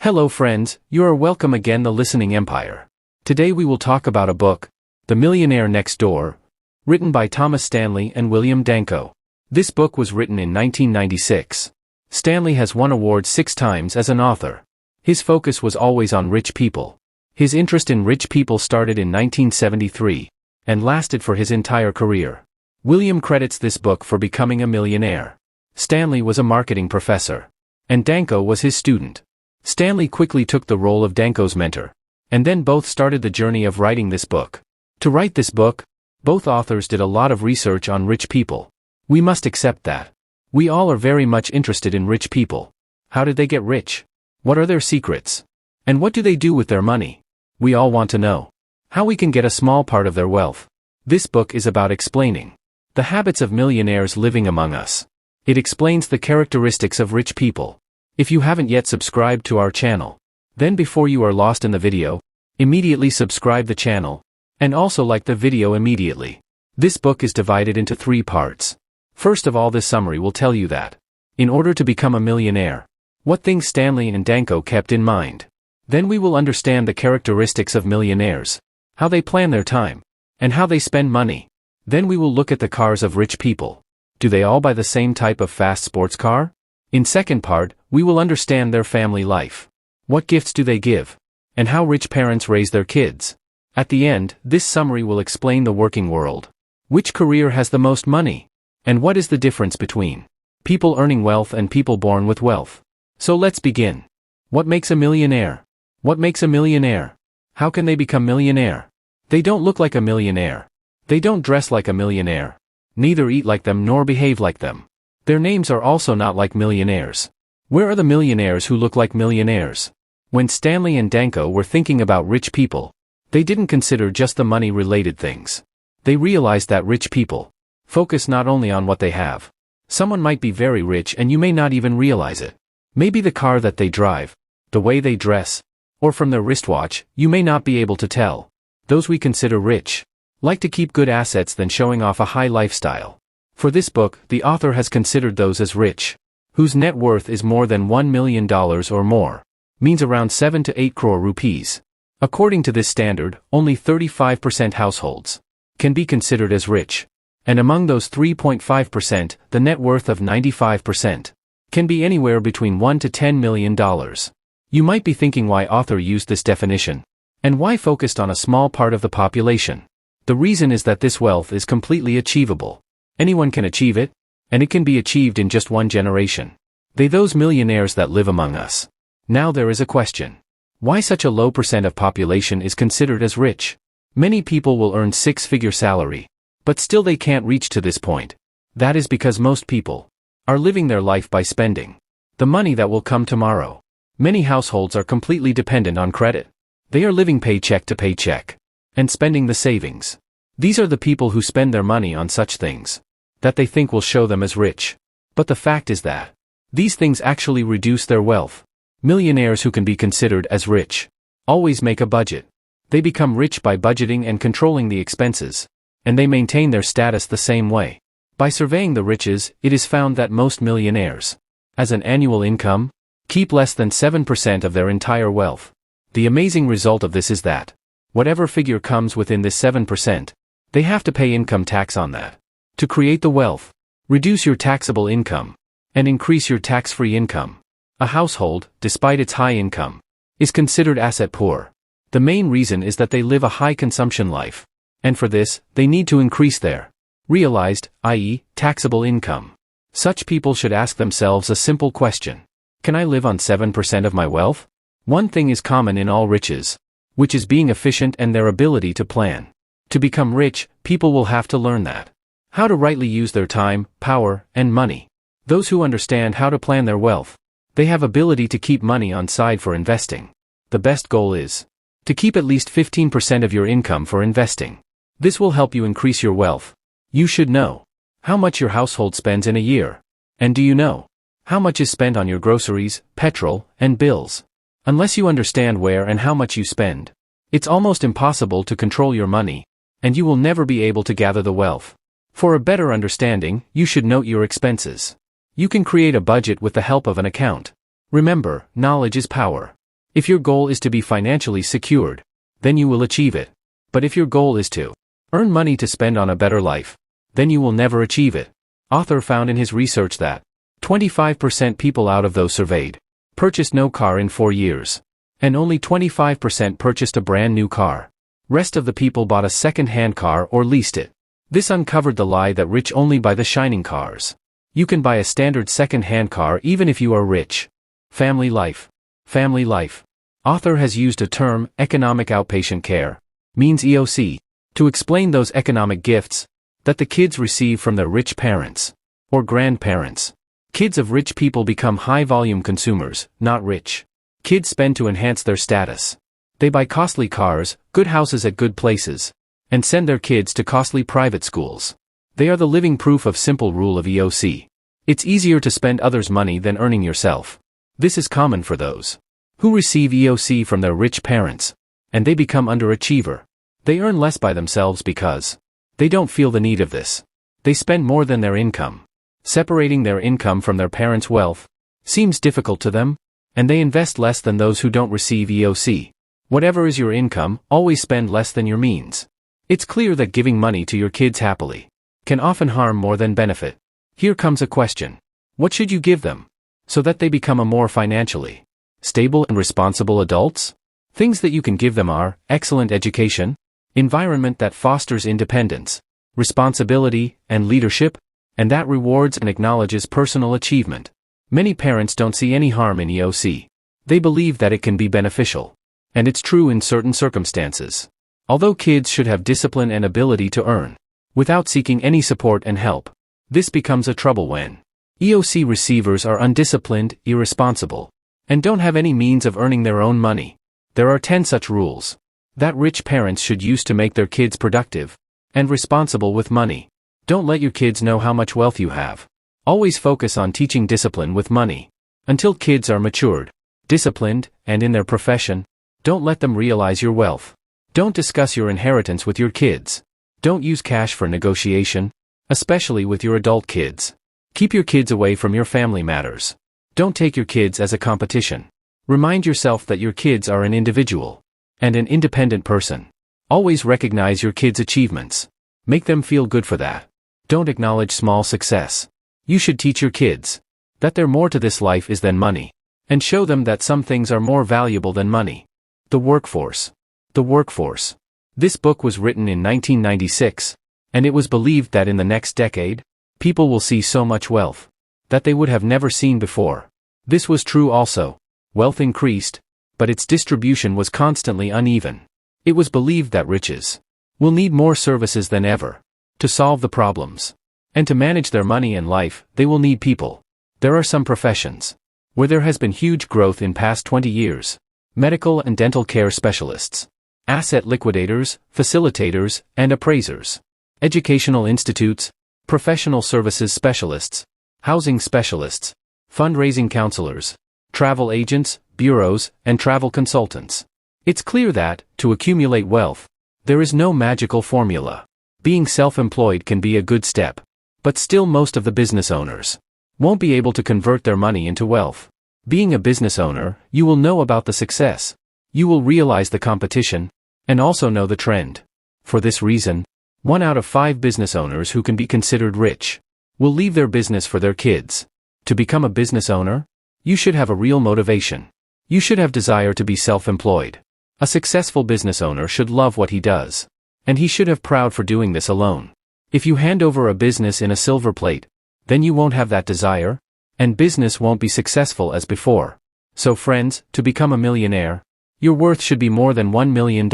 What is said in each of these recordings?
Hello friends, you are welcome again the Listening Empire. Today we will talk about a book, The Millionaire Next Door, written by Thomas Stanley and William Danko. This book was written in 1996. Stanley has won awards 6 times as an author. His focus was always on rich people. His interest in rich people started in 1973, and lasted for his entire career. William credits this book for becoming a millionaire. Stanley was a marketing professor, and Danko was his student. Stanley quickly took the role of Danko's mentor, and then both started the journey of writing this book. To write this book, both authors did a lot of research on rich people. We must accept that. We all are very much interested in rich people. How did they get rich? What are their secrets? And what do they do with their money? We all want to know how we can get a small part of their wealth. This book is about explaining the habits of millionaires living among us. It explains the characteristics of rich people. If you haven't yet subscribed to our channel, then before you are lost in the video, immediately subscribe the channel, and also like the video immediately. This book is divided into 3 parts. First of all, this summary will tell you that, in order to become a millionaire, what things Stanley and Danko kept in mind. Then we will understand the characteristics of millionaires, how they plan their time, and how they spend money. Then we will look at the cars of rich people. Do they all buy the same type of fast sports car? In second part, we will understand their family life. What gifts do they give? And how rich parents raise their kids. At the end, this summary will explain the working world. Which career has the most money? And what is the difference between people earning wealth and people born with wealth? So let's begin. What makes a millionaire? What makes a millionaire? How can they become millionaire? They don't look like a millionaire. They don't dress like a millionaire. Neither eat like them nor behave like them. Their names are also not like millionaires. Where are the millionaires who look like millionaires? When Stanley and Danko were thinking about rich people, they didn't consider just the money-related things. They realized that rich people focus not only on what they have. Someone might be very rich and you may not even realize it. Maybe the car that they drive, the way they dress, or from their wristwatch, you may not be able to tell. Those we consider rich like to keep good assets than showing off a high lifestyle. For this book, the author has considered those as rich, whose net worth is more than $1 million or more, means around 7 to 8 crore rupees. According to this standard, only 35% households can be considered as rich. And among those 3.5%, the net worth of 95% can be anywhere between $1 to $10 million. You might be thinking why author used this definition, and why focused on a small part of the population. The reason is that this wealth is completely achievable. Anyone can achieve it, and it can be achieved in just one generation. Those millionaires that live among us. Now there is a question. Why such a low percent of population is considered as rich? Many people will earn 6-figure salary, but still they can't reach to this point. That is because most people are living their life by spending the money that will come tomorrow. Many households are completely dependent on credit. They are living paycheck to paycheck and spending the savings. These are the people who spend their money on such things that they think will show them as rich. But the fact is that these things actually reduce their wealth. Millionaires who can be considered as rich always make a budget. They become rich by budgeting and controlling the expenses, and they maintain their status the same way. By surveying the riches, it is found that most millionaires, as an annual income, keep less than 7% of their entire wealth. The amazing result of this is that whatever figure comes within this 7%, they have to pay income tax on that. To create the wealth, reduce your taxable income, and increase your tax-free income. A household, despite its high income, is considered asset poor. The main reason is that they live a high consumption life, and for this, they need to increase their realized, i.e., taxable income. Such people should ask themselves a simple question. Can I live on 7% of my wealth? One thing is common in all riches, which is being efficient and their ability to plan. To become rich, people will have to learn that. How to rightly use their time, power, and money. Those who understand how to plan their wealth, they have ability to keep money on side for investing. The best goal is to keep at least 15% of your income for investing. This will help you increase your wealth. You should know how much your household spends in a year. And do you know how much is spent on your groceries, petrol, and bills? Unless you understand where and how much you spend, it's almost impossible to control your money, and you will never be able to gather the wealth. For a better understanding, you should note your expenses. You can create a budget with the help of an account. Remember, knowledge is power. If your goal is to be financially secured, then you will achieve it. But if your goal is to earn money to spend on a better life, then you will never achieve it. Author found in his research that 25% people out of those surveyed purchased no car in 4 years, and only 25% purchased a brand new car. Rest of the people bought a second-hand car or leased it. This uncovered the lie that rich only buy the shining cars. You can buy a standard second-hand car even if you are rich. Family life. Family life. Author has used a term, economic outpatient care, means EOC, to explain those economic gifts that the kids receive from their rich parents or grandparents. Kids of rich people become high-volume consumers, not rich. Kids spend to enhance their status. They buy costly cars, good houses at good places, and send their kids to costly private schools. They are the living proof of simple rule of EOC. It's easier to spend others' money than earning yourself. This is common for those who receive EOC from their rich parents, and they become underachiever. They earn less by themselves because they don't feel the need of this. They spend more than their income. Separating their income from their parents' wealth seems difficult to them, and they invest less than those who don't receive EOC. Whatever is your income, always spend less than your means. It's clear that giving money to your kids happily can often harm more than benefit. Here comes a question. What should you give them so that they become a more financially stable and responsible adults? Things that you can give them are excellent education, environment that fosters independence, responsibility, and leadership, and that rewards and acknowledges personal achievement. Many parents don't see any harm in EOC. They believe that it can be beneficial. And it's true in certain circumstances. Although kids should have discipline and ability to earn without seeking any support and help, this becomes a trouble when EOC receivers are undisciplined, irresponsible, and don't have any means of earning their own money. There are 10 such rules that rich parents should use to make their kids productive and responsible with money. Don't let your kids know how much wealth you have. Always focus on teaching discipline with money until kids are matured, disciplined, and in their profession. Don't let them realize your wealth. Don't discuss your inheritance with your kids. Don't use cash for negotiation, especially with your adult kids. Keep your kids away from your family matters. Don't take your kids as a competition. Remind yourself that your kids are an individual and an independent person. Always recognize your kids' achievements. Make them feel good for that. Don't acknowledge small success. You should teach your kids that there more to this life is than money, and show them that some things are more valuable than money. The workforce. The workforce. This book was written in 1996, and it was believed that in the next decade, people will see so much wealth that they would have never seen before. This was true also. Wealth increased, but its distribution was constantly uneven. It was believed that riches will need more services than ever to solve the problems. And to manage their money and life, they will need people. There are some professions where there has been huge growth in past 20 years. Medical and dental care specialists, asset liquidators, facilitators, and appraisers, educational institutes, professional services specialists, housing specialists, fundraising counselors, travel agents, bureaus, and travel consultants. It's clear that, to accumulate wealth, there is no magical formula. Being self-employed can be a good step, but still most of the business owners won't be able to convert their money into wealth. Being a business owner, you will know about the success. You will realize the competition, and also know the trend. For this reason, 1 out of 5 business owners who can be considered rich will leave their business for their kids. To become a business owner, you should have a real motivation. You should have desire to be self-employed. A successful business owner should love what he does, and he should have proud for doing this alone. If you hand over a business in a silver plate, then you won't have that desire, and business won't be successful as before. So friends, to become a millionaire, your worth should be more than $1 million.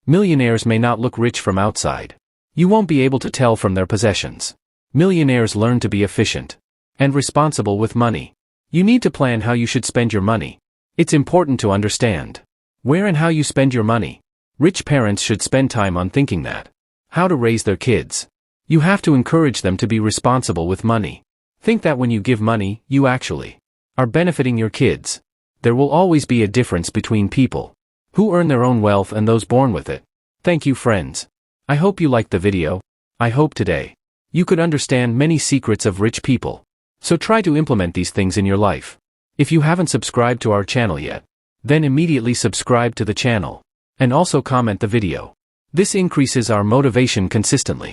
Millionaires may not look rich from outside. You won't be able to tell from their possessions. Millionaires learn to be efficient and responsible with money. You need to plan how you should spend your money. It's important to understand where and how you spend your money. Rich parents should spend time on thinking that how to raise their kids. You have to encourage them to be responsible with money. Think that when you give money, you actually are benefiting your kids. There will always be a difference between people who earn their own wealth and those born with it. Thank you, friends. I hope you liked the video. I hope today you could understand many secrets of rich people. So try to implement these things in your life. If you haven't subscribed to our channel yet, Then immediately subscribe to the channel. And also comment the video. This increases our motivation consistently.